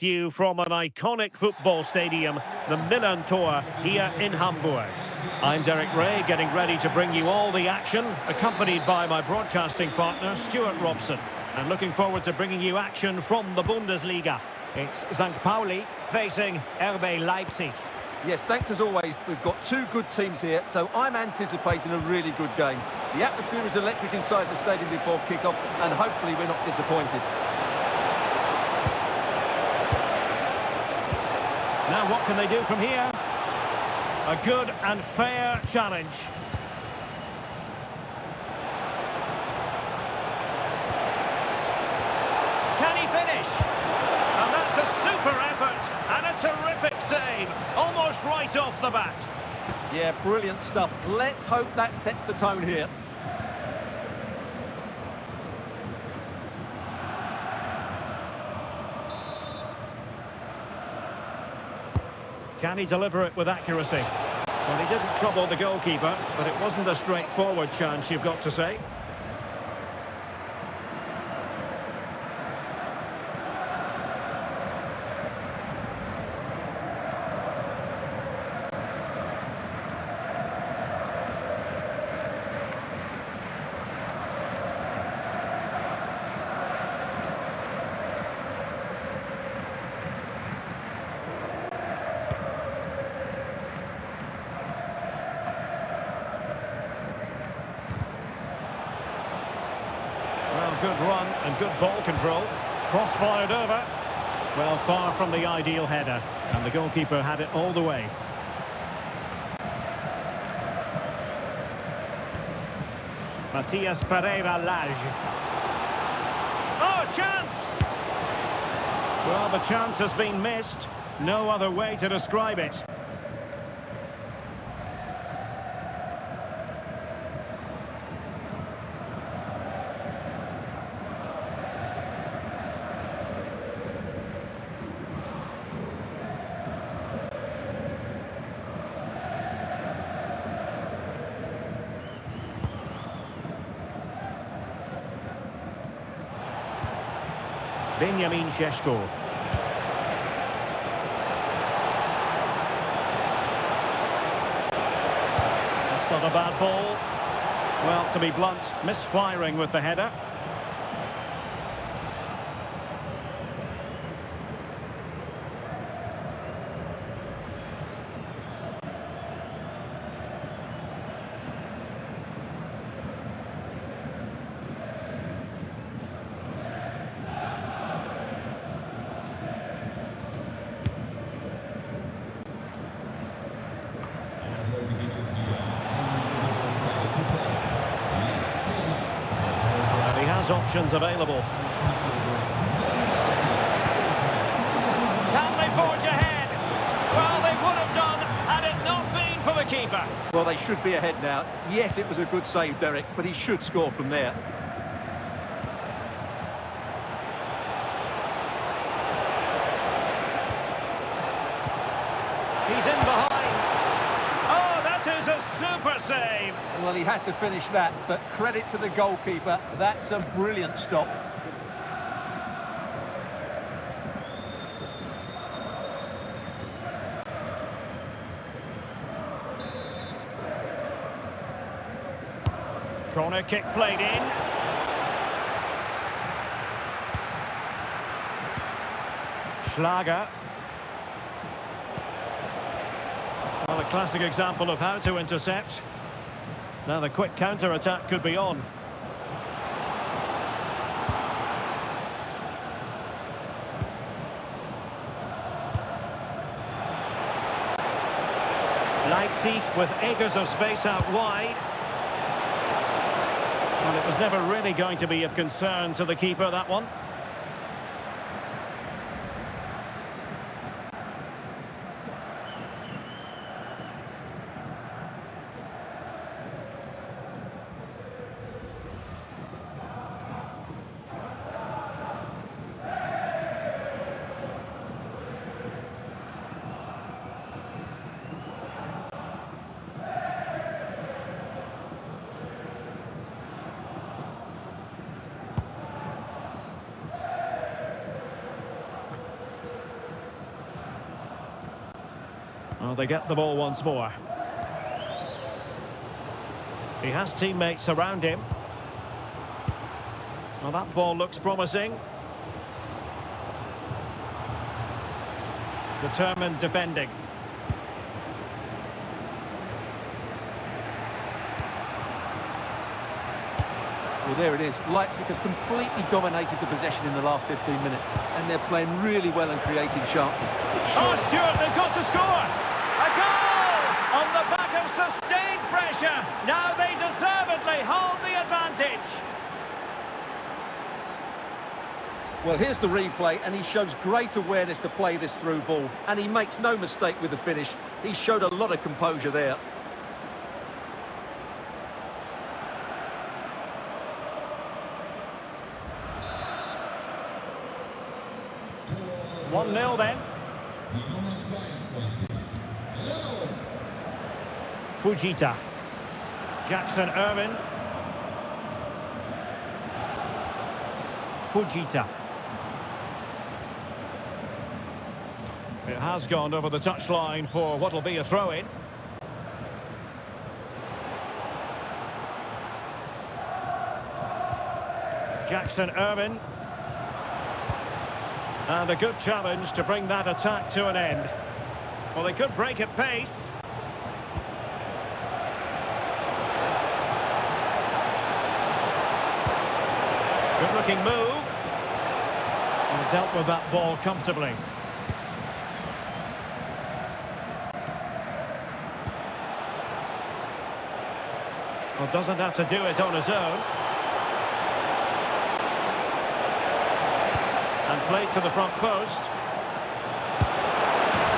with you from an iconic football stadium, the Milan Tor, here in Hamburg. I'm Derek Ray, getting ready to bring you all the action, accompanied by my broadcasting partner, Stuart Robson. And looking forward to bringing you action from the Bundesliga. It's St. Pauli facing RB Leipzig. Yes, thanks as always. We've got two good teams here, so I'm anticipating a really good game. The atmosphere is electric inside the stadium before kick-off, and hopefully we're not disappointed. Now what can they do from here? A good and fair challenge. Can he finish? And that's a super effort and a terrific save, almost right off the bat. Yeah, brilliant stuff. Let's hope that sets the tone here. Can he deliver it with accuracy? Well, he didn't trouble the goalkeeper, but it wasn't a straightforward chance, you've got to say. Good run and good ball control. Cross fired over. Well, far from the ideal header. And the goalkeeper had it all the way. Matthias Pereira-Lage. Oh, chance! Well, the chance has been missed. No other way to describe it. Benjamin Šeško. That's not a bad ball. Well, to be blunt, misfiring with the header. Options available. Can they forge ahead? Well, they would have done had it not been for the keeper. Well, they should be ahead now. Yes, it was a good save, Derek, but he should score from there. He's in behind. Oh, that is a super save. Well, he had to finish that, but credit to the goalkeeper. That's a brilliant stop. Corner kick played in. Schlager. Well, a classic example of how to intercept. Now the quick counter-attack could be on. Leipzig with acres of space out wide. Well, it was never really going to be of concern to the keeper, that one. Well, they get the ball once more. He has teammates around him. Well, that ball looks promising. Determined defending. Well, there it is. Leipzig have completely dominated the possession in the last 15 minutes. And they're playing really well and creating chances. Oh, Stuart, they've got to score! A goal! On the back of sustained pressure. Now they deservedly hold the advantage. Well, here's the replay, and he shows great awareness to play this through ball. And he makes no mistake with the finish. He showed a lot of composure there. One 0 then. Fujita. Jackson Irvin. Fujita. It has gone over the touchline for what will be a throw-in. Jackson Irvin. And a good challenge to bring that attack to an end. Well, they could break at pace. Good-looking move. And dealt with that ball comfortably. Well, doesn't have to do it on his own. And played to the front post.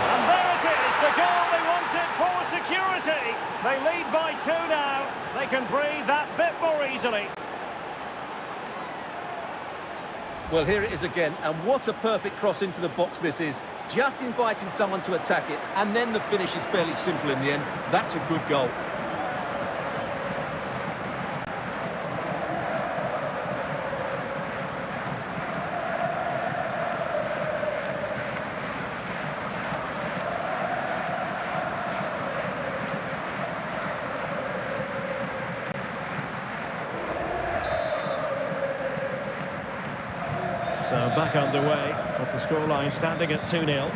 And there it is, the goal they wanted for security. They lead by 2 now. They can breathe that bit more easily. Well, here it is again, and what a perfect cross into the box this is. Just inviting someone to attack it, and then the finish is fairly simple in the end. That's a good goal. So back underway, with the scoreline standing at 2-0.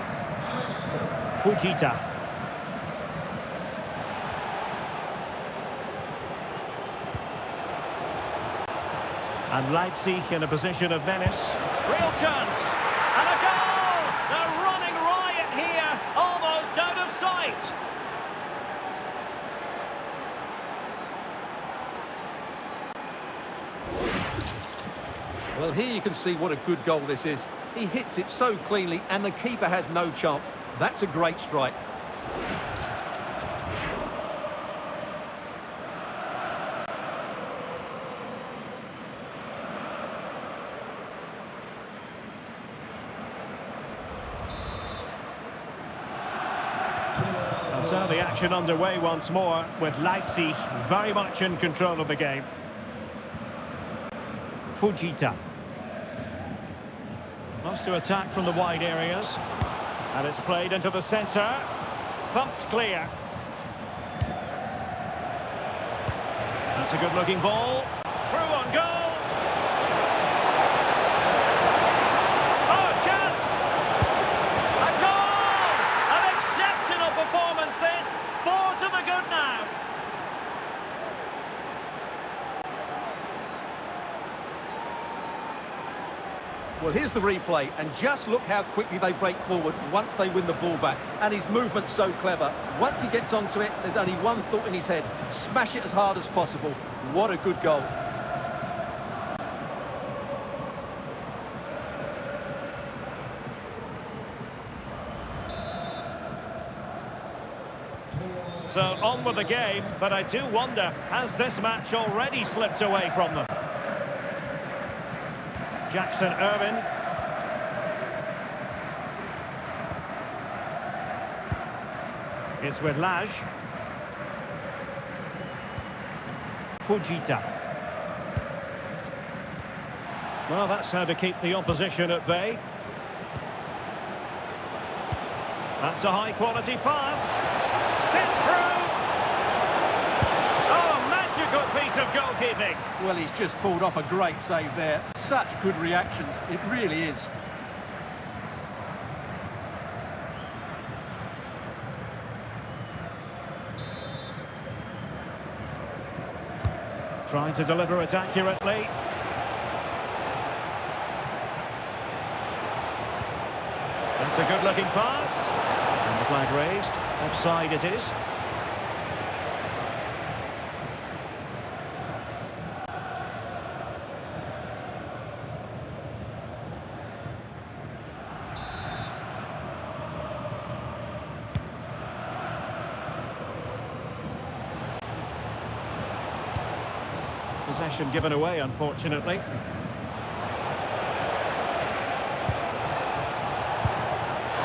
Fujita. And Leipzig in a position of menace. Real chance! And a goal! They're running riot here, almost out of sight. Well, here you can see what a good goal this is. He hits it so cleanly, and the keeper has no chance. That's a great strike. And so the action underway once more, with Leipzig very much in control of the game. Fujita. Wants to attack from the wide areas. And it's played into the centre. Thumped clear. That's a good-looking ball. Through on goal. Oh, chance! A goal! An exceptional performance this. 4 to the good now. Well, here's the replay, and just look how quickly they break forward once they win the ball back. And his movement's so clever. Once he gets onto it, there's only one thought in his head. Smash it as hard as possible. What a good goal. So on with the game, but I do wonder, has this match already slipped away from them? Jackson Irvin. It's with Lage. Fujita. Well, that's how to keep the opposition at bay. That's a high-quality pass. Sent through. Oh, magical piece of goalkeeping. Well, he's just pulled off a great save there. Such good reactions. It really is. Trying to deliver it accurately. That's a good-looking pass. And the flag raised. Offside it is. Possession given away, unfortunately.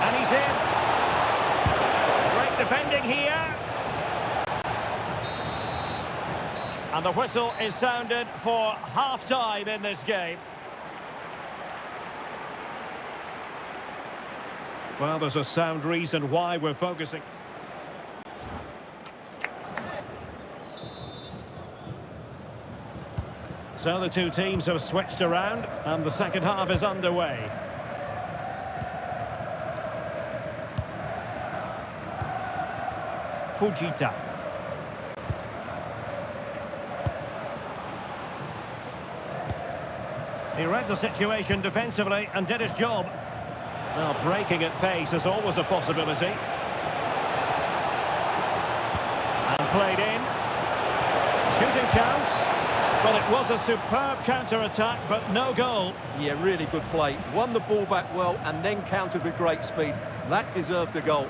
And he's in. Great defending here. And the whistle is sounded for half-time in this game. Well, there's a sound reason why we're focusing. So the two teams have switched around, and the second half is underway. Fujita. He read the situation defensively and did his job. Now, breaking at pace is always a possibility. And played in. Shooting chance. Well, it was a superb counter-attack, but no goal. Yeah, really good play. Won the ball back well and then countered with great speed. That deserved a goal.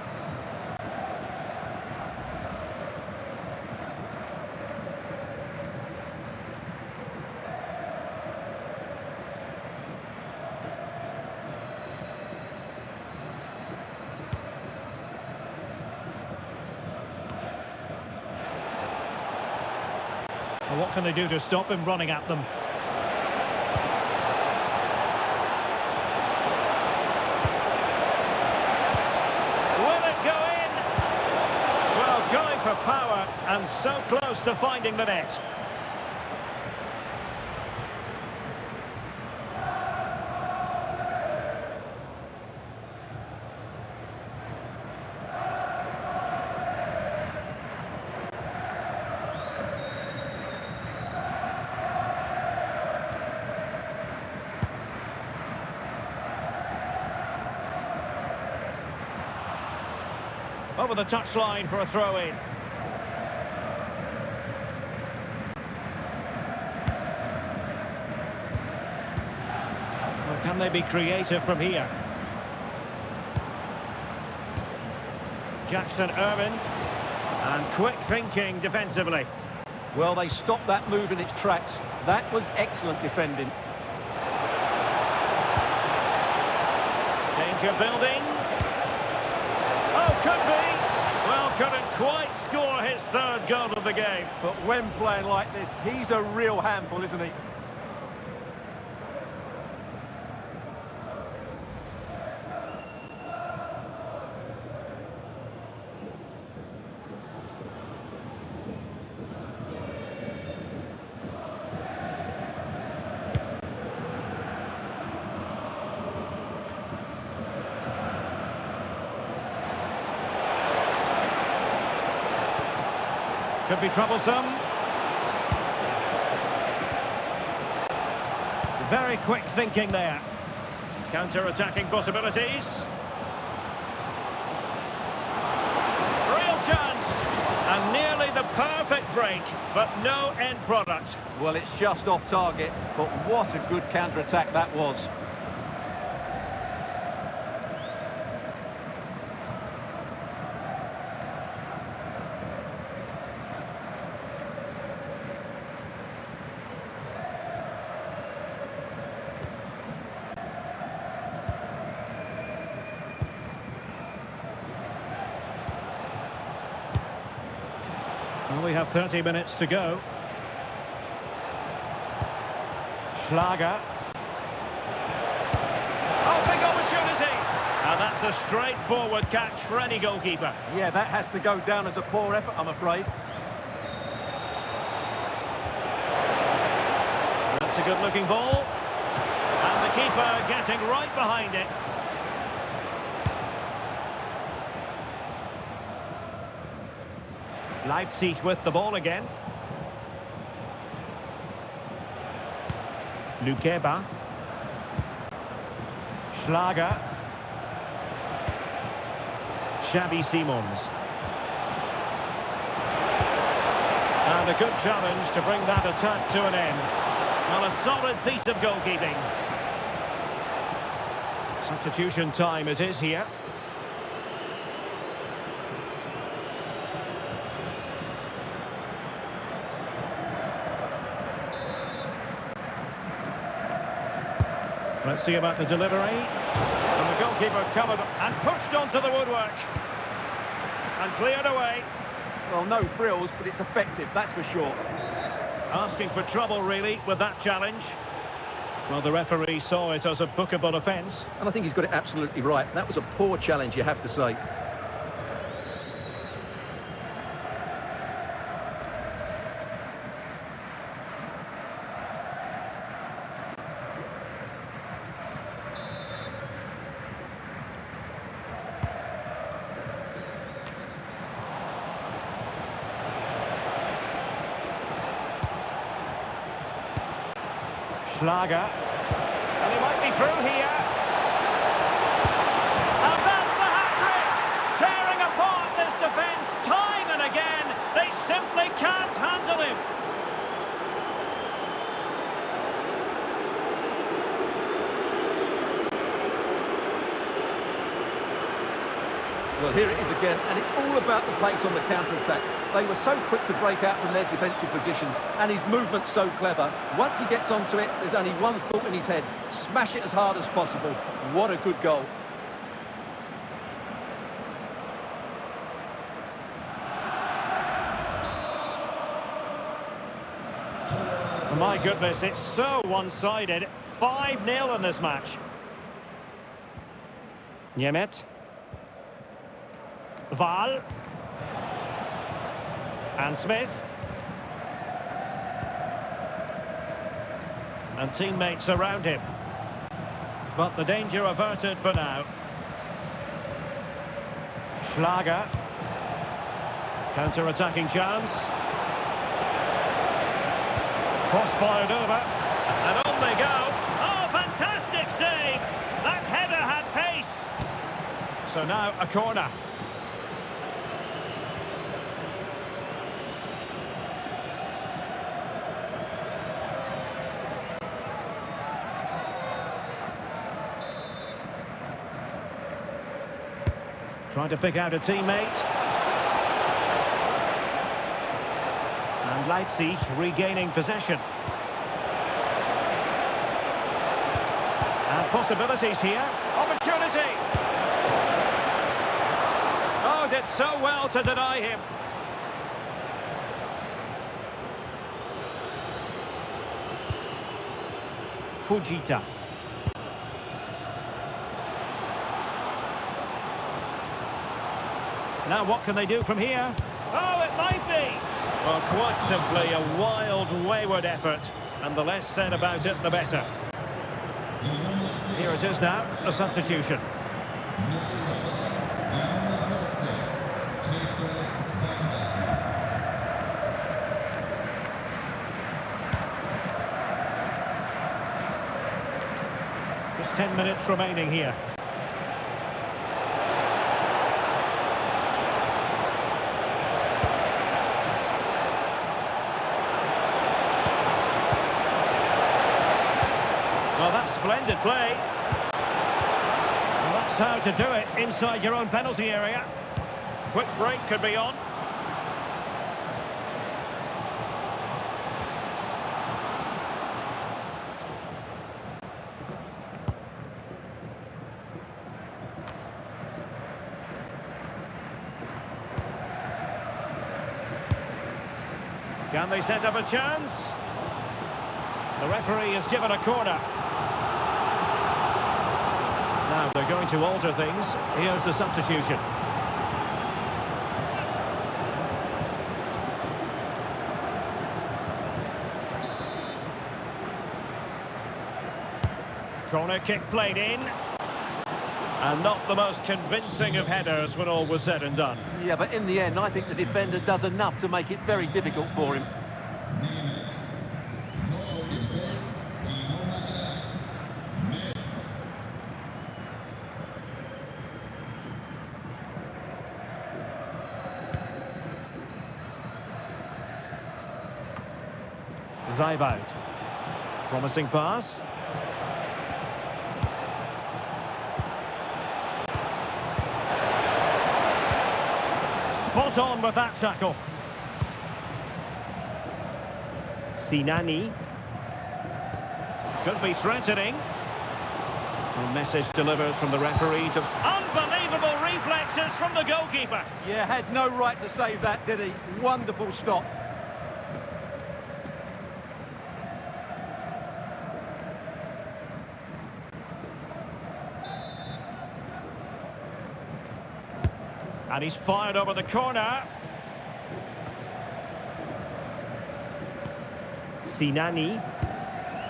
Well, what can they do to stop him running at them? Will it go in? Well, going for power and so close to finding the net. Over the touchline for a throw-in. Well, can they be creative from here? Jackson Irvin. And quick thinking defensively. Well, they stopped that move in its tracks. That was excellent defending. Danger building. Oh, could be. Well, couldn't quite score his third goal of the game. But when playing like this, he's a real handful, isn't he? Could be troublesome. Very quick thinking there. Counter-attacking possibilities. Real chance. And nearly the perfect break, but no end product. Well, it's just off target, but what a good counter-attack that was. Well, we have 30 minutes to go. Schlager. Oh, big opportunity! And that's That's a straightforward catch for any goalkeeper. Yeah, that has to go down as a poor effort, I'm afraid. That's a good-looking ball. And the keeper getting right behind it. Leipzig with the ball again. Lukeba. Schlager. Xavi Simons. And a good challenge to bring that attack to an end. Well, a solid piece of goalkeeping. Substitution time it is here. Let's see about the delivery. And the goalkeeper covered and pushed onto the woodwork. And cleared away. Well, no frills, but it's effective, that's for sure. Asking for trouble, really, with that challenge. Well, the referee saw it as a bookable offence. And I think he's got it absolutely right. That was a poor challenge, you have to say. Schlager. And he might be through here. And that's the hat-trick! Tearing apart this defence time and again. They simply can't handle him. Well, here it is again, and it's all about the pace on the counter-attack. They were so quick to break out from their defensive positions, and his movement's so clever. Once he gets onto it, there's only one thought in his head: smash it as hard as possible. What a good goal. My goodness, it's so one-sided. 5-0 in this match. Niemet. Val. And Smith. And teammates around him. But the danger averted for now. Schlager. Counter-attacking chance. Cross fired over. And on they go. Oh, fantastic save! That header had pace. So now a corner. Trying to pick out a teammate. And Leipzig regaining possession. And possibilities here. Opportunity! Oh, did so well to deny him. Fujita. Now what can they do from here? Oh, it might be! Well, quite simply a wild, wayward effort. And the less said about it, the better. Here it is now, a substitution. Just 10 minutes remaining here. Well, that's splendid play. Well, that's how to do it inside your own penalty area. Quick break could be on. Can they set up a chance? The referee has given a corner. Now And they're going to alter things. Here's the substitution. Corner kick played in. And not the most convincing of headers when all was said and done. Yeah, but in the end, I think the defender does enough to make it very difficult for him. Zeibout. Promising pass. Spot on with that tackle. Sinani. Could be threatening. A message delivered from the referee to... Unbelievable reflexes from the goalkeeper. Yeah, had no right to save that, did he? Wonderful stop. And he's fired over the corner. Sinani.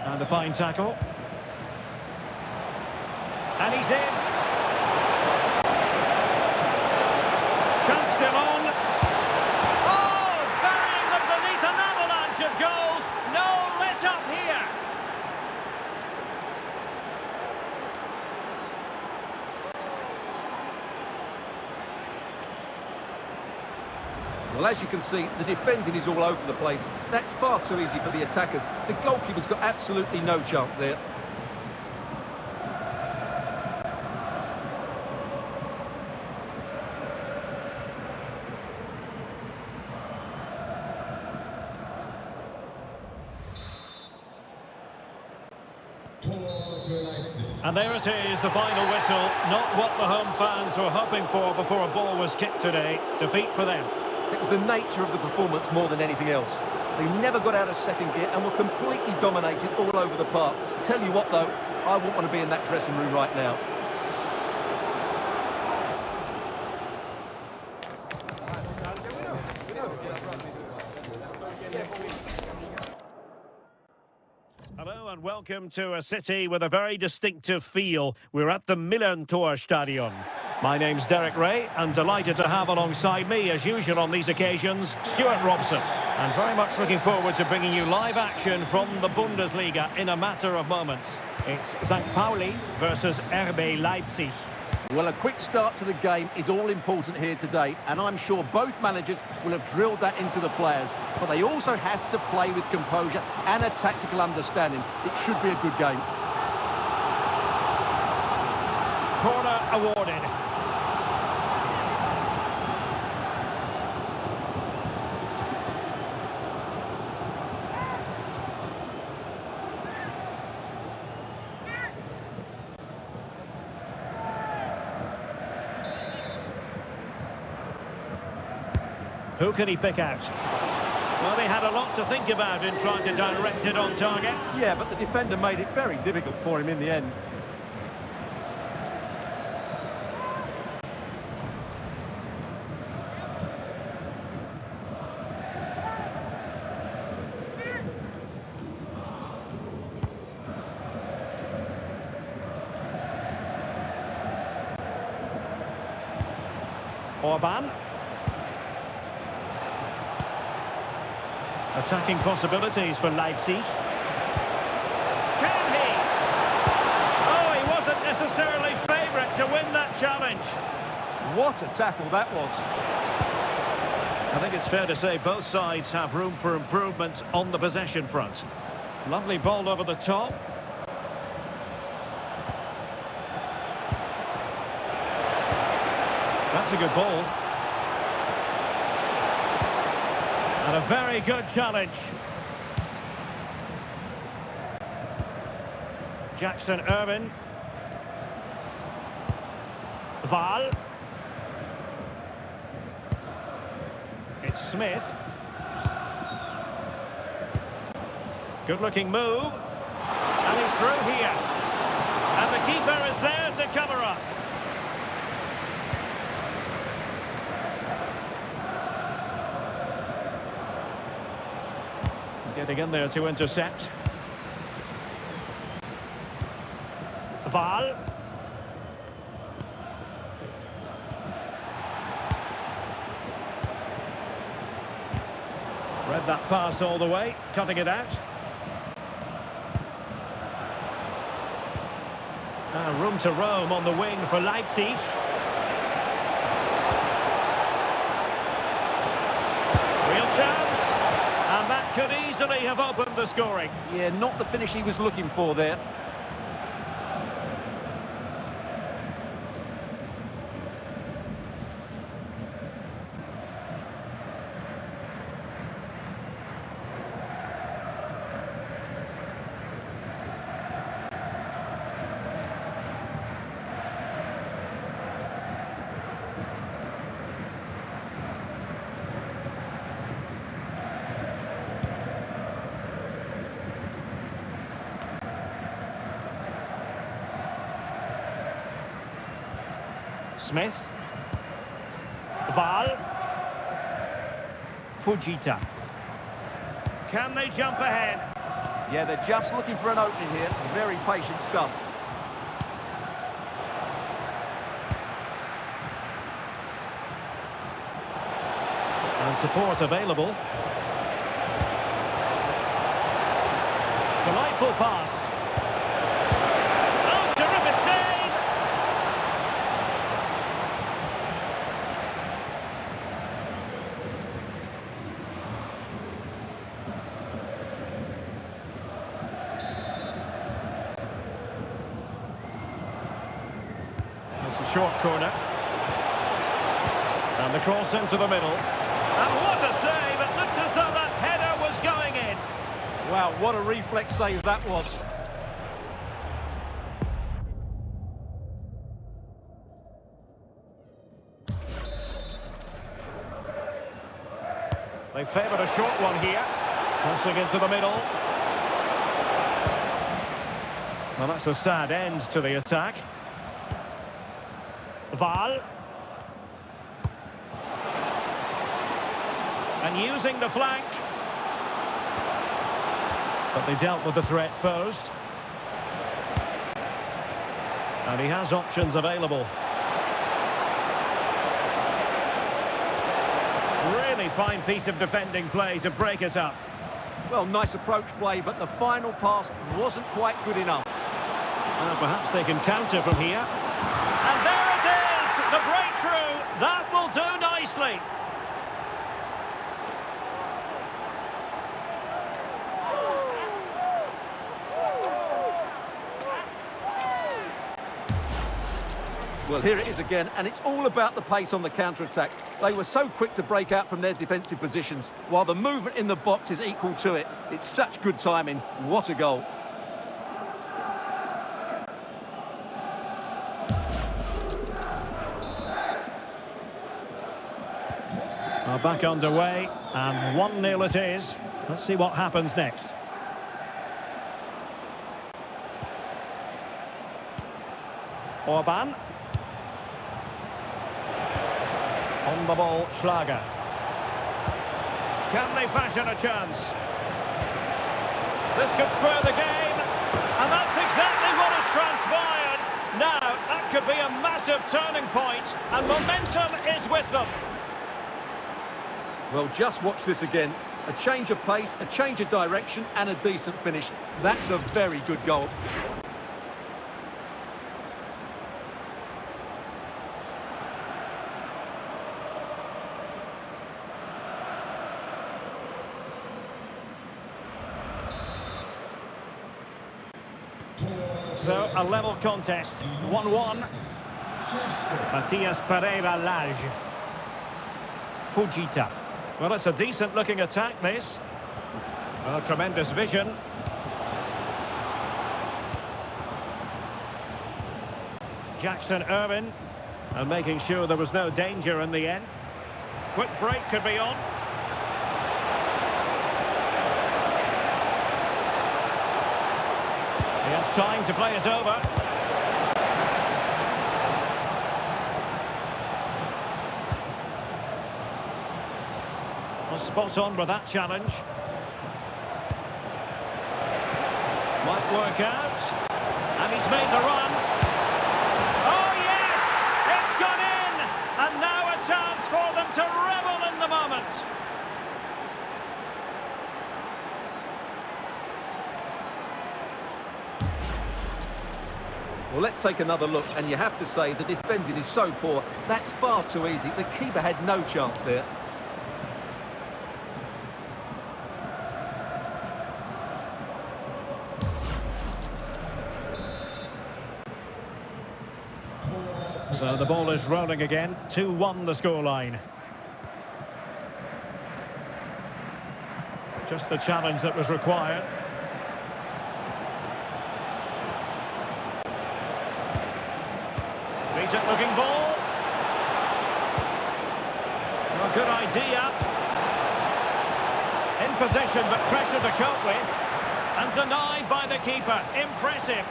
And the fine tackle. And he's in. Chance still on. Oh, burying them beneath an avalanche of goals. No let up here. Well, as you can see, the defending is all over the place. That's far too easy for the attackers. The goalkeeper's got absolutely no chance there. And there it is, the final whistle. Not what the home fans were hoping for before a ball was kicked today. Defeat for them. It was the nature of the performance more than anything else. They never got out of second gear and were completely dominated all over the park. Tell you what, though, I wouldn't want to be in that dressing room right now. Hello and welcome to a city with a very distinctive feel. We're at the Millantor Stadion. My name's Derek Ray, and delighted to have alongside me, as usual on these occasions, Stuart Robson. And very much looking forward to bringing you live action from the Bundesliga in a matter of moments. It's St. Pauli versus RB Leipzig. Well, a quick start to the game is all important here today, and I'm sure both managers will have drilled that into the players. But they also have to play with composure and a tactical understanding. It should be a good game. Corner awarded. Who can he pick out? Well, they had a lot to think about in trying to direct it on target. Yeah, but the defender made it very difficult for him in the end. Orban. Attacking possibilities for Leipzig. Can he? Oh, he wasn't necessarily favourite to win that challenge. What a tackle that was. I think it's fair to say both sides have room for improvement on the possession front. Lovely ball over the top. That's a good ball. And a very good challenge. Jackson Irvin. Val. It's Smith. Good looking move. And he's through here. And the keeper is there to cover up. Getting in there to intercept. Val. Read that pass all the way, cutting it out. Room to roam on the wing for Leipzig. Real chance. And that could easily have opened the scoring. Yeah, not the finish he was looking for there. Smith. Val. Fujita. Can they jump ahead? Yeah, they're just looking for an opening here. Very patient stuff. And support available. Delightful pass. Oh, terrific save! It's a short corner. And the cross into the middle. And what a save! It looked as though that header was going in. Wow, what a reflex save that was. They favoured a short one here. Passing into the middle. Well, that's a sad end to the attack. Val. And using the flank. But they dealt with the threat posed. And he has options available. Really fine piece of defending play to break it up. Well, nice approach play, but the final pass wasn't quite good enough. Well, perhaps they can counter from here. And there it is! The breakthrough! That will do nicely. Well, here it is again, and it's all about the pace on the counter-attack. They were so quick to break out from their defensive positions, while the movement in the box is equal to it. It's such good timing. What a goal. Back underway, and 1-0 it is. Let's see what happens next. Orban. On the ball, Schlager. Can they fashion a chance? This could square the game, and that's exactly what has transpired. Now, that could be a massive turning point, and momentum is with them. Well, just watch this again. A change of pace, a change of direction, and a decent finish. That's a very good goal. So, a level contest, 1-1. Matias Pereira-Lage. Fujita. Well, it's a decent-looking attack, this. Well, tremendous vision. Jackson Irvin. And making sure there was no danger in the end. Quick break could be on. He has time to play it over. Well, spot on with that challenge. Might work out. And he's made the run. Oh, yes! It's gone in! And now a chance for them to revel in the moment. Well, let's take another look, and you have to say the defending is so poor. That's far too easy. The keeper had no chance there. So the ball is rolling again. 2-1 the scoreline. Just the challenge that was required. Decent looking ball. Well, good idea. In possession, but pressure to cope with. And denied by the keeper. Impressive.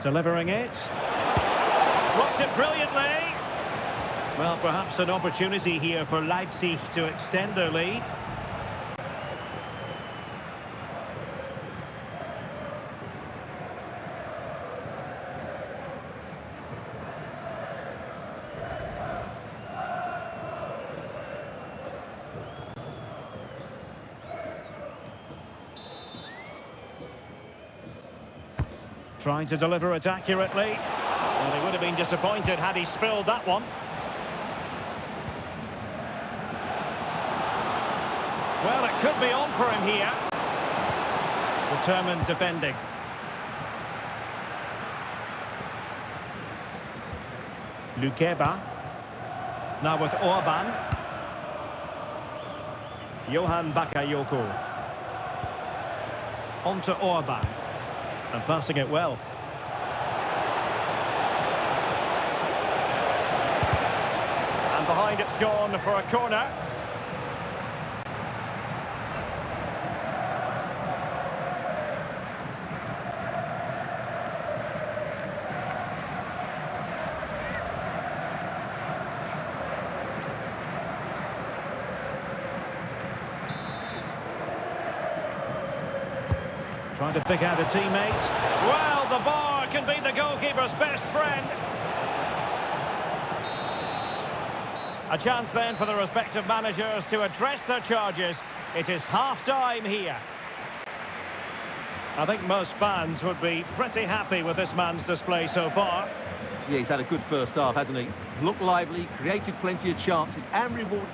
Delivering it. Blocked it brilliantly. Well, perhaps an opportunity here for Leipzig to extend their lead. Trying to deliver it accurately. Well, they would have been disappointed had he spilled that one. Well, it could be on for him here. Determined defending. Lukeba. Now with Orban. Johan Bakayoko. On to Orban. And passing it well. And behind it's gone for a corner. Trying to pick out a teammate. Well, the bar can be the goalkeeper's best friend. A chance then for the respective managers to address their charges. It is half-time here. I think most fans would be pretty happy with this man's display so far. Yeah, he's had a good first half, hasn't he? Looked lively, created plenty of chances, and rewarded.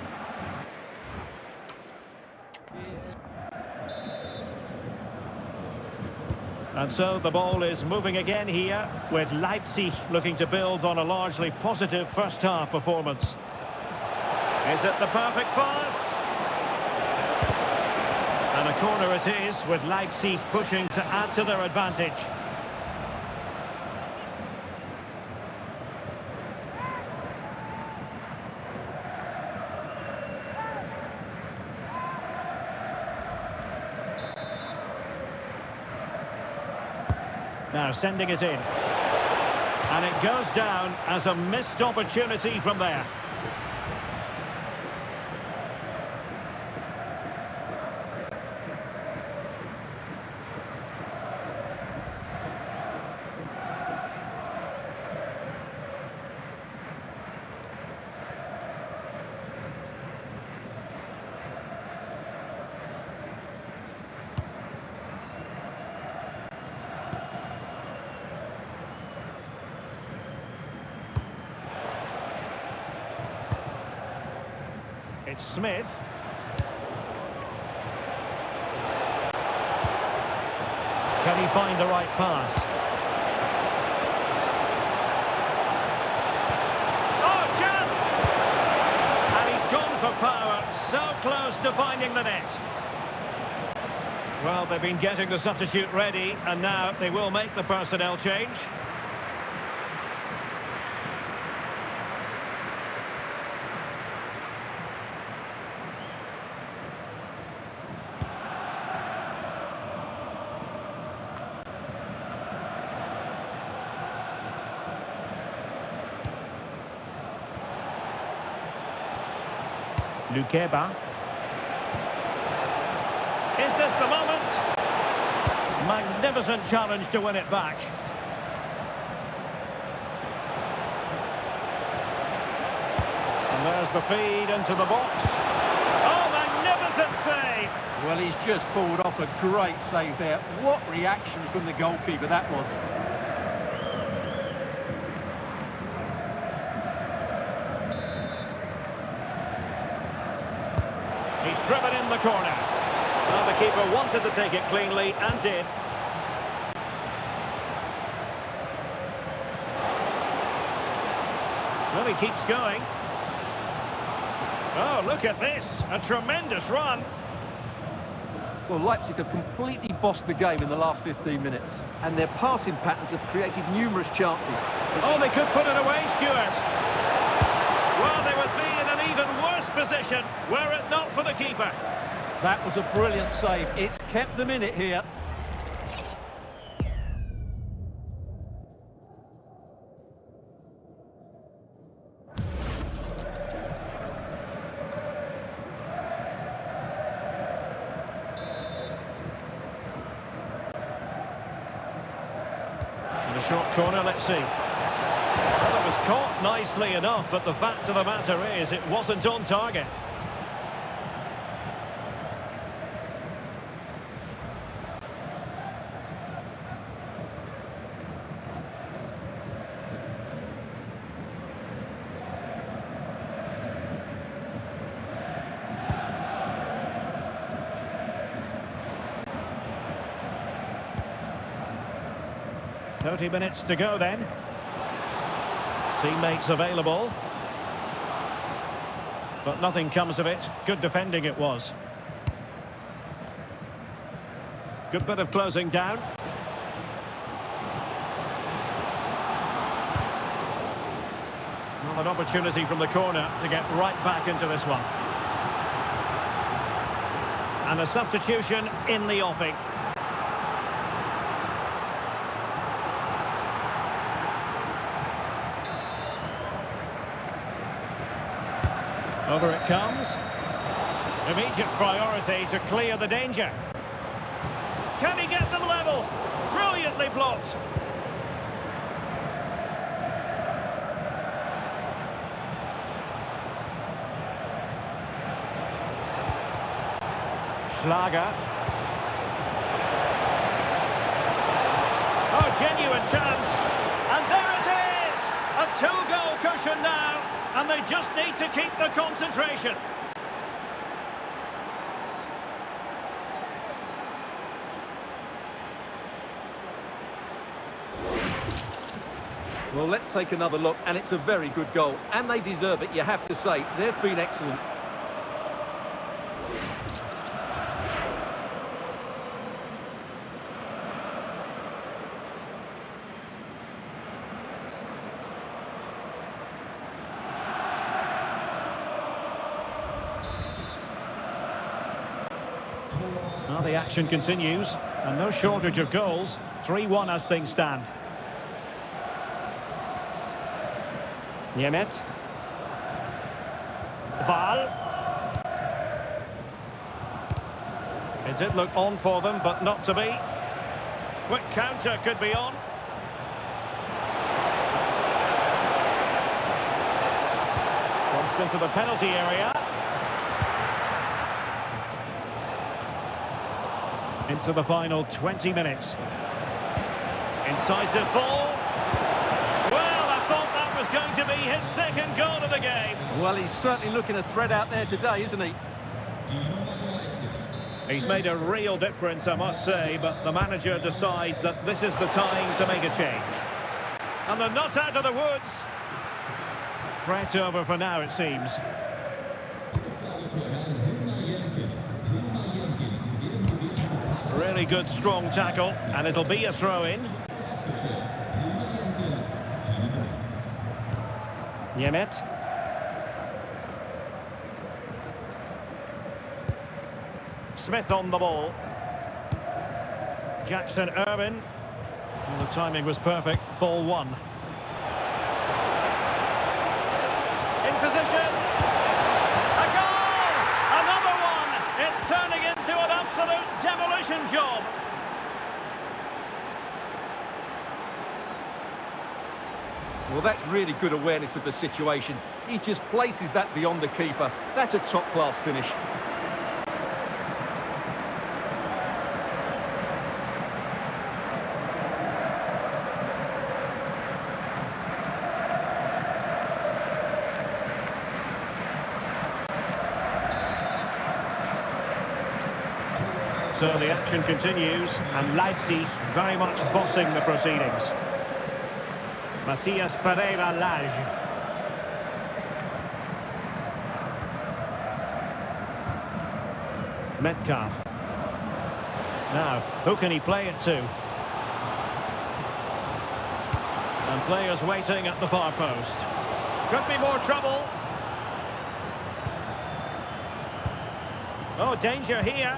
And so the ball is moving again here, with Leipzig looking to build on a largely positive first-half performance. Is it the perfect pass? And a corner it is, with Leipzig pushing to add to their advantage. Now sending it in. And it goes down as a missed opportunity from there. It's Smith. Can he find the right pass? Oh, chance! And he's gone for power, so close to finding the net. Well, they've been getting the substitute ready, and now they will make the personnel change. Lukeba. Is this the moment? Magnificent challenge to win it back. And there's the feed into the box. Oh, magnificent save! Well, he's just pulled off a great save there. What reaction from the goalkeeper that was. He's driven in the corner. Well, the keeper wanted to take it cleanly and did. Well, he keeps going. Oh, look at this. A tremendous run. Well, Leipzig have completely bossed the game in the last 15 minutes. And their passing patterns have created numerous chances. Oh, they could put it away, Stuart. Well, they would be in an even worse position were it not for the keeper. That was a brilliant save. It's kept them in it here. In the short corner, let's see. Well, it was caught nicely enough, but the fact of the matter is it wasn't on target. .30 minutes to go then. Teammates available. But nothing comes of it. Good defending it was. Good bit of closing down. Well, an opportunity from the corner to get right back into this one. And a substitution in the offing. Over it comes. Immediate priority to clear the danger. Can he get them level? Brilliantly blocked. Schlager. Oh, genuine chance. And there it is! A two-goal cushion now. And they just need to keep the concentration. Well, let's take another look, and it's a very good goal. And they deserve it, you have to say. They've been excellent. Well, the action continues, and no shortage of goals. 3-1 as things stand. Niemet. Val. It did look on for them, but not to be. Quick counter could be on. Crossed into the penalty area. Into the final 20 minutes. Incisive ball. Well, I thought that was going to be his second goal of the game. Well, he's certainly looking a threat out there today, isn't he? He's made a real difference, I must say, but the manager decides that this is the time to make a change. And they're not out of the woods. Threat over for now, it seems. Really good, strong tackle, and it'll be a throw-in. Niemet. Smith on the ball. Jackson Irvin. Well, the timing was perfect. Ball one. In position. A goal! job. Well, that's really good awareness of the situation. He just places that beyond the keeper. That's a top-class finish. So the action continues, and Leipzig very much bossing the proceedings. Matthias Pereira-Lage. Metcalf. Now, who can he play it to? And players waiting at the far post. Could be more trouble. Oh, danger here.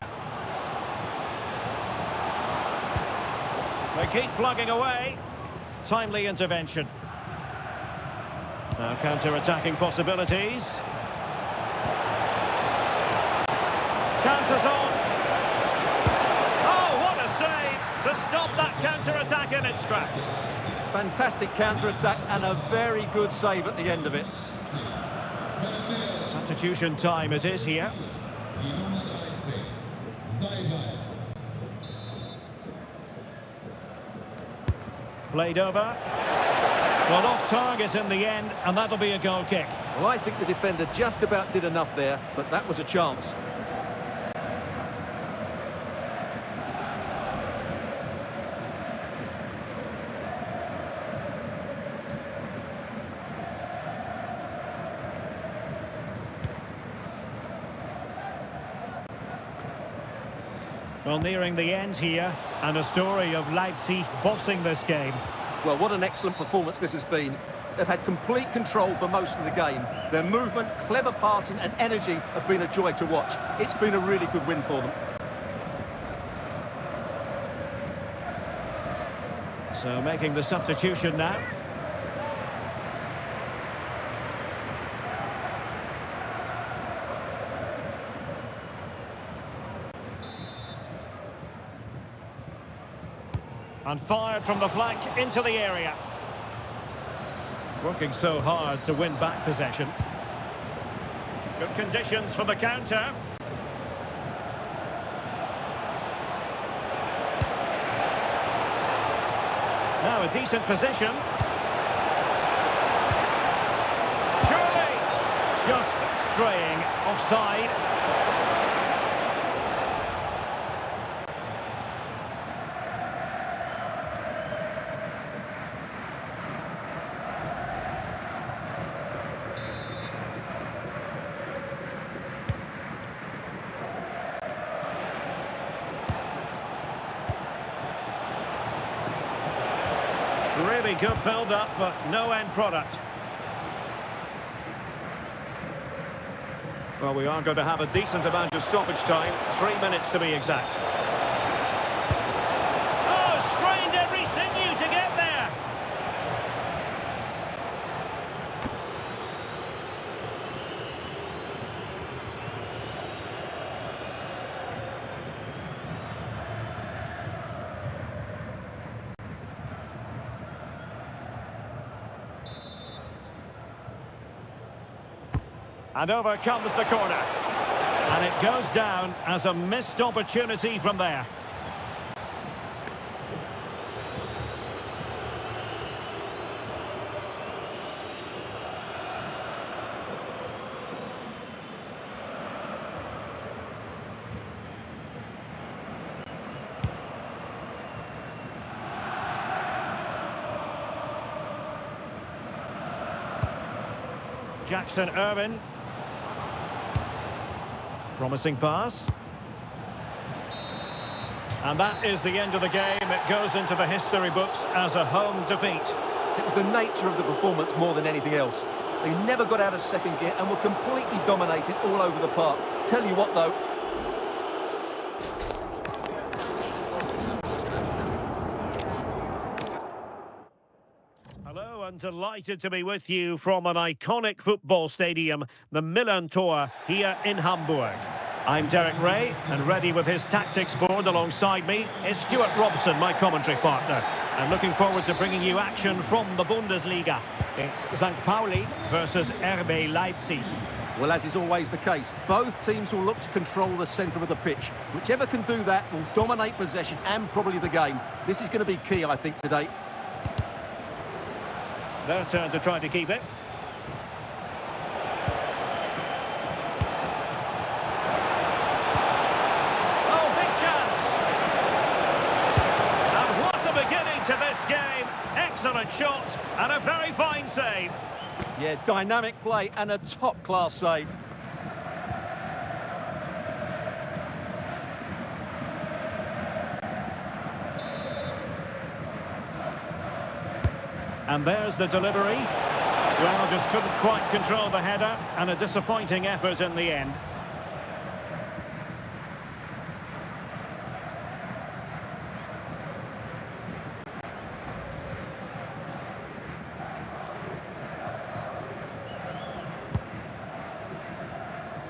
They keep plugging away. Timely intervention. Now counter-attacking possibilities. Chances on. Oh, what a save to stop that counter-attack in its tracks. Fantastic counter-attack and a very good save at the end of it. Substitution time it is here. Played over. Well, off target in the end, and that'll be a goal kick. Well, I think the defender just about did enough there, but that was a chance. Well, nearing the end here, and a story of Leipzig bossing this game. Well, what an excellent performance this has been. They've had complete control for most of the game. Their movement, clever passing and energy have been a joy to watch. It's been a really good win for them. So making the substitution now. And fired from the flank into the area. Working so hard to win back possession. Good conditions for the counter. Now a decent position. Surely just straying offside. Really good build-up, but no end product. Well, we are going to have a decent amount of stoppage time. 3 minutes to be exact. Oh, strained every sinew to get there. And over comes the corner. And it goes down as a missed opportunity from there. Jackson Irvin. Promising pass. And that is the end of the game. It goes into the history books as a home defeat. It was the nature of the performance more than anything else. They never got out of second gear and were completely dominated all over the park. Tell you what, though. Hello, and delighted to be with you from an iconic football stadium, the Millantor, here in Hamburg. I'm Derek Ray, and ready with his tactics board alongside me is Stuart Robson, my commentary partner. I'm looking forward to bringing you action from the Bundesliga. It's St. Pauli versus RB Leipzig. Well, as is always the case, both teams will look to control the centre of the pitch. Whichever can do that will dominate possession and probably the game. This is going to be key, I think, today. Their turn to try to keep it. To this game, excellent shot and a very fine save. Yeah, dynamic play and a top-class save. And there's the delivery. Well, just couldn't quite control the header, and a disappointing effort in the end.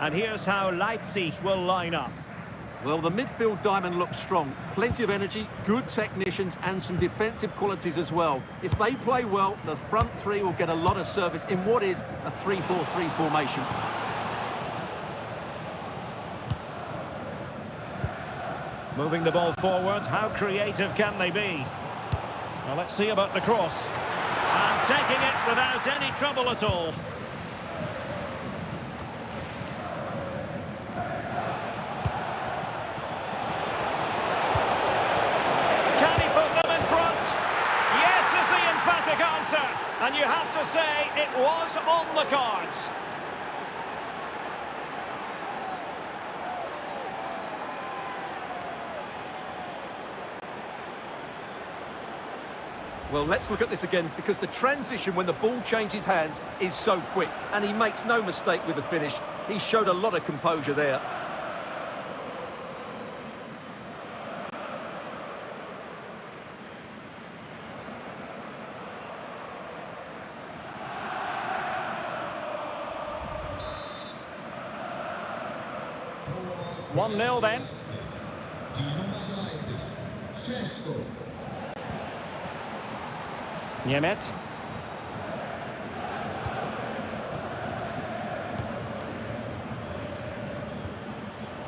And here's how Leipzig will line up. Well, the midfield diamond looks strong. Plenty of energy, good technicians, and some defensive qualities as well. If they play well, the front three will get a lot of service in what is a 3-4-3 formation. Moving the ball forward, how creative can they be? Well, let's see about the cross. And taking it without any trouble at all. And you have to say, it was on the cards. Well, let's look at this again, because the transition when the ball changes hands is so quick, and he makes no mistake with the finish. He showed a lot of composure there. One 0 then. Niemet.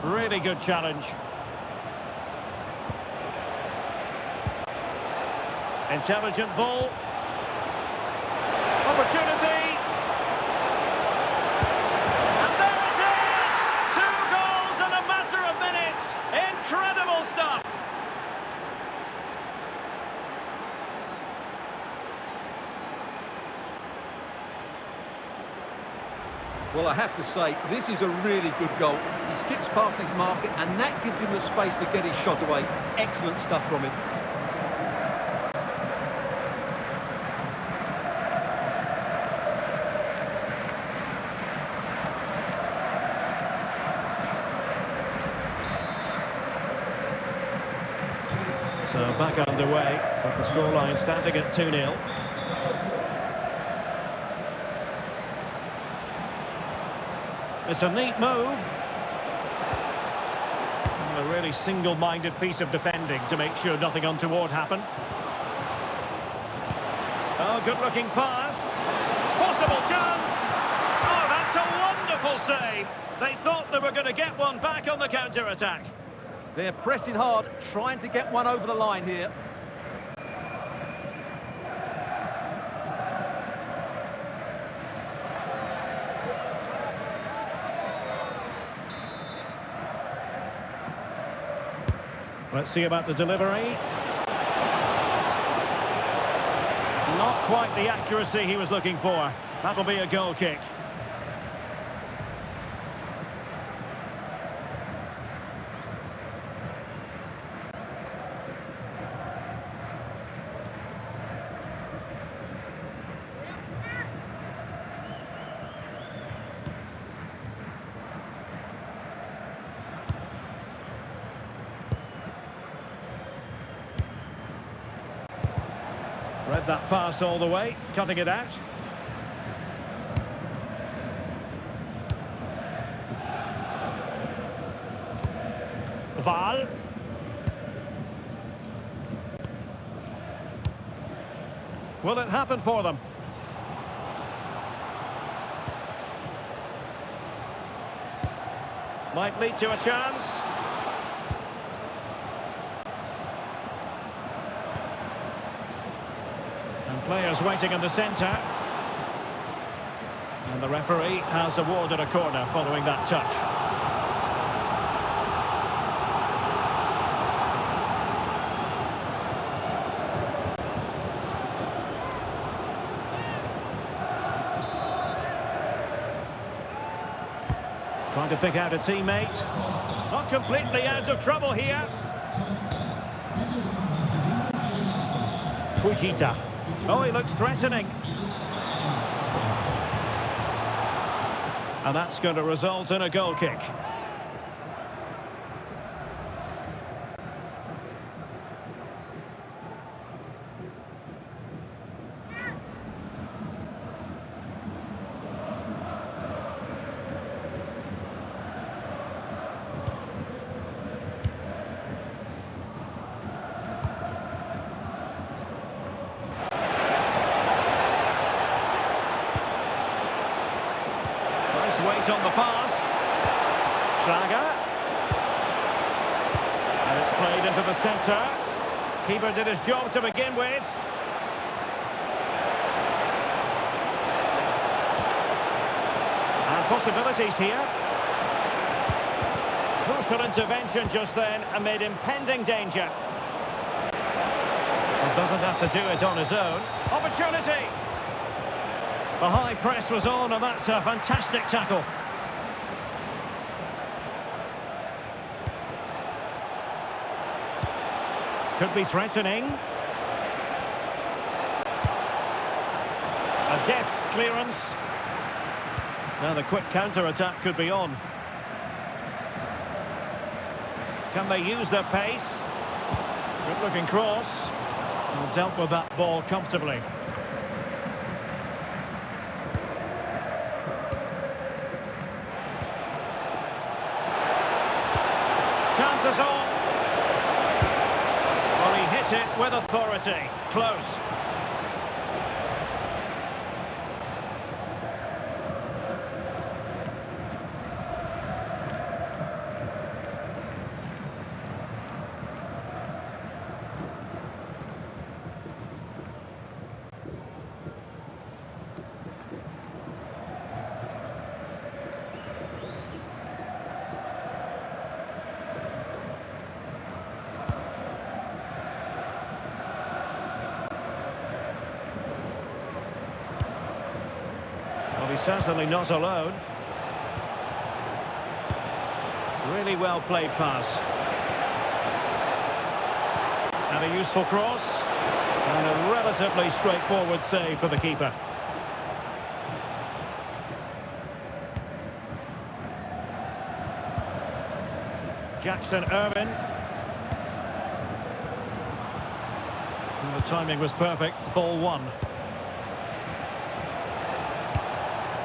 Really good challenge. Intelligent ball. Opportunity. Incredible stuff! Well, I have to say, this is a really good goal. He skips past his marker, and that gives him the space to get his shot away. Excellent stuff from him. So back underway, with the scoreline standing at 2-0. It's a neat move. A really single-minded piece of defending to make sure nothing untoward happened. Oh, good-looking pass. Possible chance. Oh, that's a wonderful save. They thought they were going to get one back on the counter-attack. They're pressing hard, trying to get one over the line here. Let's see about the delivery. Not quite the accuracy he was looking for. That'll be a goal kick. Read that pass all the way, cutting it out. Val. Will it happen for them? Might lead to a chance. And players waiting in the centre. And the referee has awarded a corner following that touch. Trying to pick out a teammate. Not completely out of trouble here. Fujita. Oh, he looks threatening. And that's going to result in a goal kick. Weight on the pass. Schlager. And it's played into the centre. Keeper did his job to begin with. And possibilities here. Crucial intervention just then amid impending danger. He doesn't have to do it on his own. Opportunity! The high press was on, and that's a fantastic tackle. Could be threatening. A deft clearance. Now the quick counter-attack could be on. Can they use their pace? Good-looking cross. And dealt with that ball comfortably. Chances on. Well, he hit it with authority. Close. Well, he's certainly not alone. Really well played pass. And a useful cross. And a relatively straightforward save for the keeper. Jackson Irvin. And the timing was perfect. Ball one.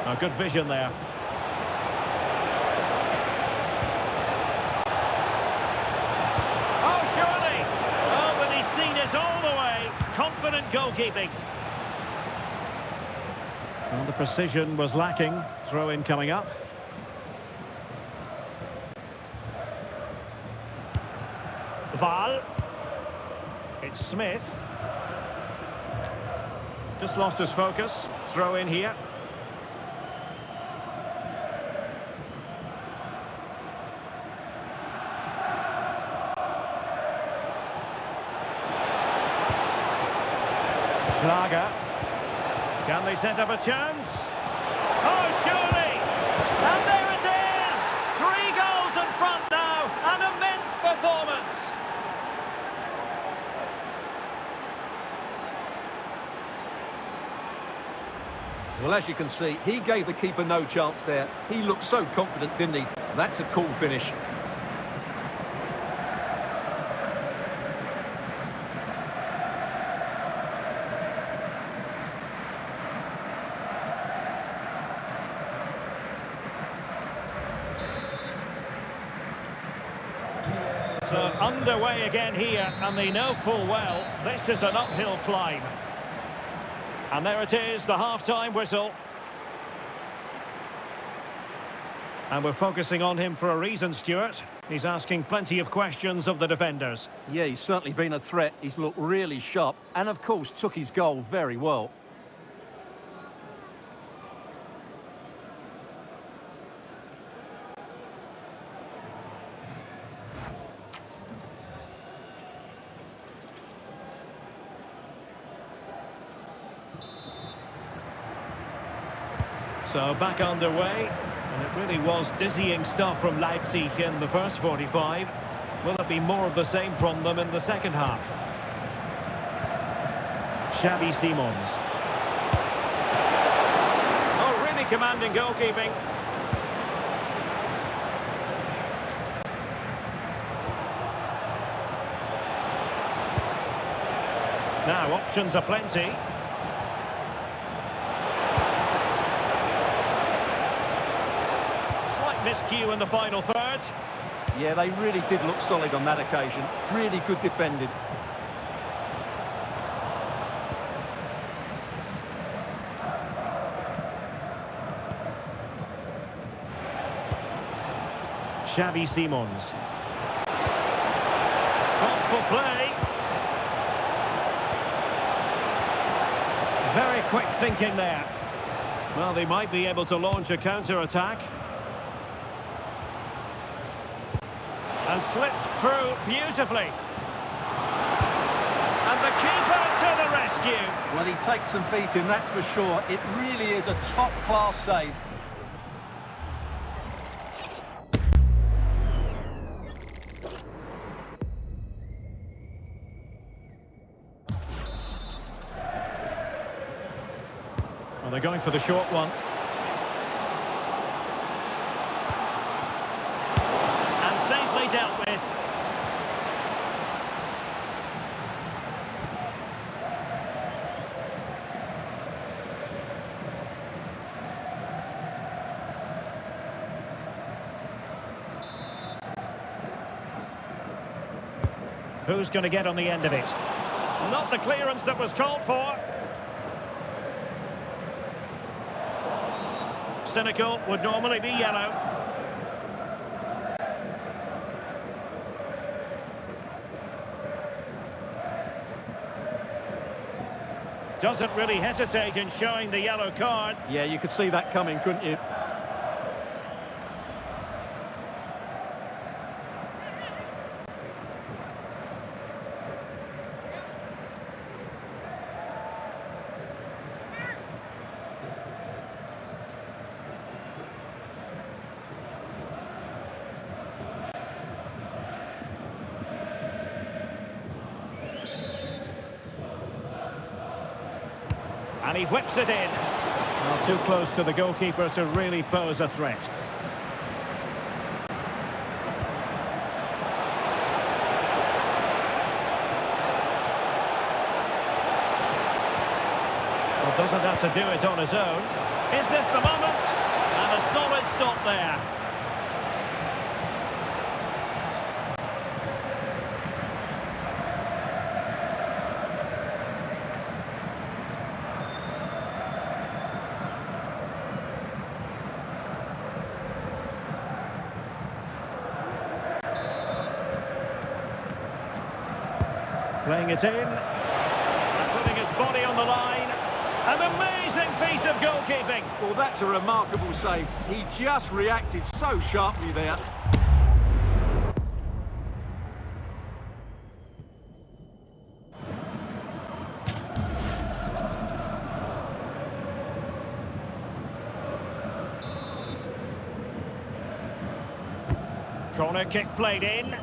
A good vision there. Oh, surely! Oh, but he's seen it all the way. Confident goalkeeping. Well, the precision was lacking. Throw-in coming up. Val. It's Smith. Just lost his focus. Throw in here. Schlager. Can they set up a chance? Oh, surely! And there it is! 3 goals in front now. An immense performance. Well, as you can see, he gave the keeper no chance there. He looked so confident, didn't he? That's a cool finish. Well, underway again here, and they know full well this is an uphill climb. And there it is, the half-time whistle. And we're focusing on him for a reason, Stuart. He's asking plenty of questions of the defenders. Yeah, he's certainly been a threat. He's looked really sharp and, of course, took his goal very well. So back underway, and it really was dizzying stuff from Leipzig in the first 45. Will it be more of the same from them in the second half? Xavi Simons. Oh, really commanding goalkeeping. Now, options are plenty. Miscue in the final third. Yeah, they really did look solid on that occasion. Really good defending. Xavi Simons. Thoughtful play. Very quick thinking there. Well, they might be able to launch a counter-attack. And slipped through beautifully. And the keeper to the rescue. Well, he takes some beating, that's for sure. It really is a top-class save. Well, they're going for the short one. Dealt with. Who's going to get on the end of it? Not the clearance that was called for. Cynical would normally be yellow. Doesn't really hesitate in showing the yellow card. Yeah, you could see that coming, couldn't you? And he whips it in. Not too close to the goalkeeper to really pose a threat. Well, doesn't have to do it on his own. Is this the moment? And a solid stop there. Playing it in, and putting his body on the line. An amazing piece of goalkeeping. Well, that's a remarkable save. He just reacted so sharply there. Corner kick played in.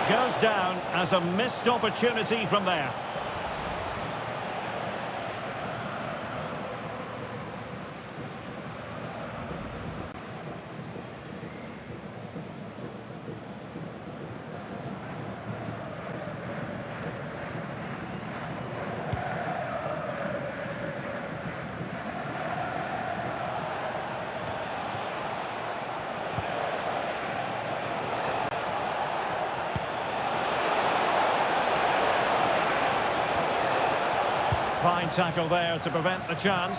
Goes down as a missed opportunity from there. Fine tackle there to prevent the chance.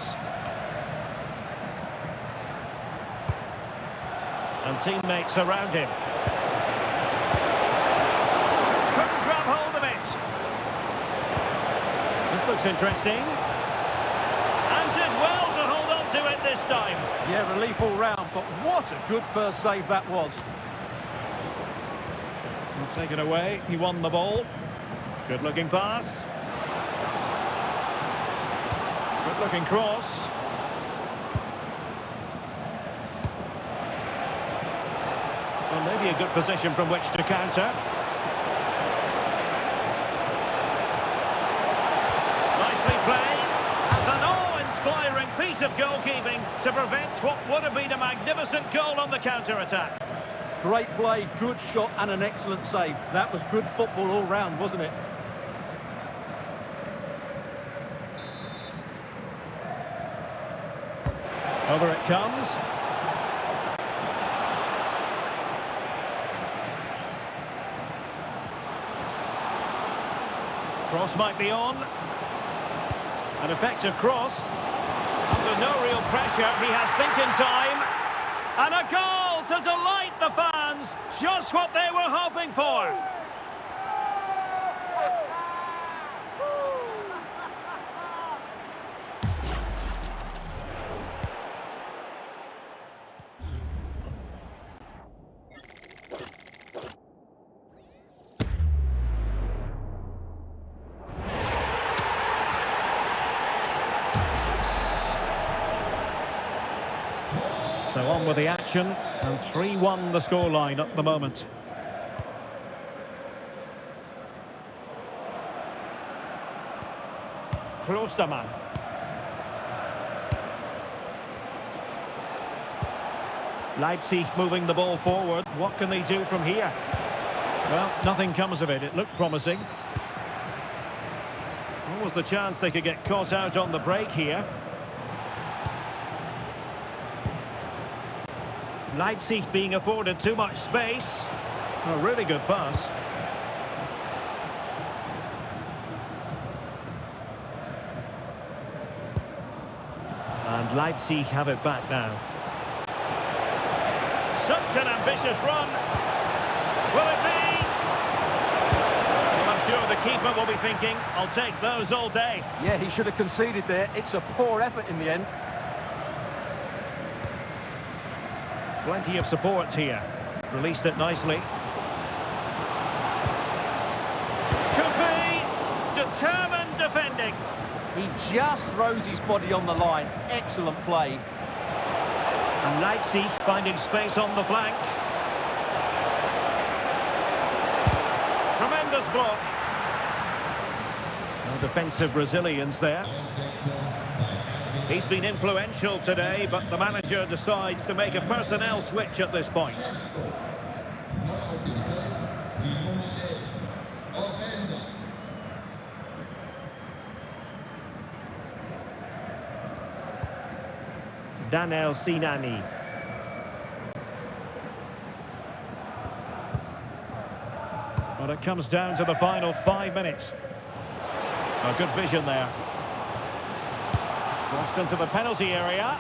And teammates around him. Couldn't grab hold of it. This looks interesting. And did well to hold on to it this time. Yeah, relief all round, but what a good first save that was. And take it away. He won the ball. Good looking pass. Good looking cross. Well, maybe a good position from which to counter. Nicely played. And an awe-inspiring piece of goalkeeping to prevent what would have been a magnificent goal on the counter-attack. Great play, good shot and an excellent save. That was good football all round, wasn't it? Over it comes. Cross might be on. An effective cross. Under no real pressure, he has thinking time. And a goal to delight the fans. Just what they were hoping for. So on with the action, and 3-1 the scoreline at the moment. Klostermann. Leipzig moving the ball forward. What can they do from here? Well, nothing comes of it. It looked promising. What was the chance they could get caught out on the break here? Leipzig being afforded too much space. A really good pass. And Leipzig have it back now. Such an ambitious run. Will it be? Well, I'm sure the keeper will be thinking, I'll take those all day. Yeah, he should have conceded there. It's a poor effort in the end. Plenty of support here. Released it nicely. Could be determined defending. He just throws his body on the line. Excellent play. And Leipzig finding space on the flank. Tremendous block. No defensive resilience there. He's been influential today, but the manager decides to make a personnel switch at this point. Daniel Sinani. Well, it comes down to the final 5 minutes. A good vision there. Crossed into the penalty area.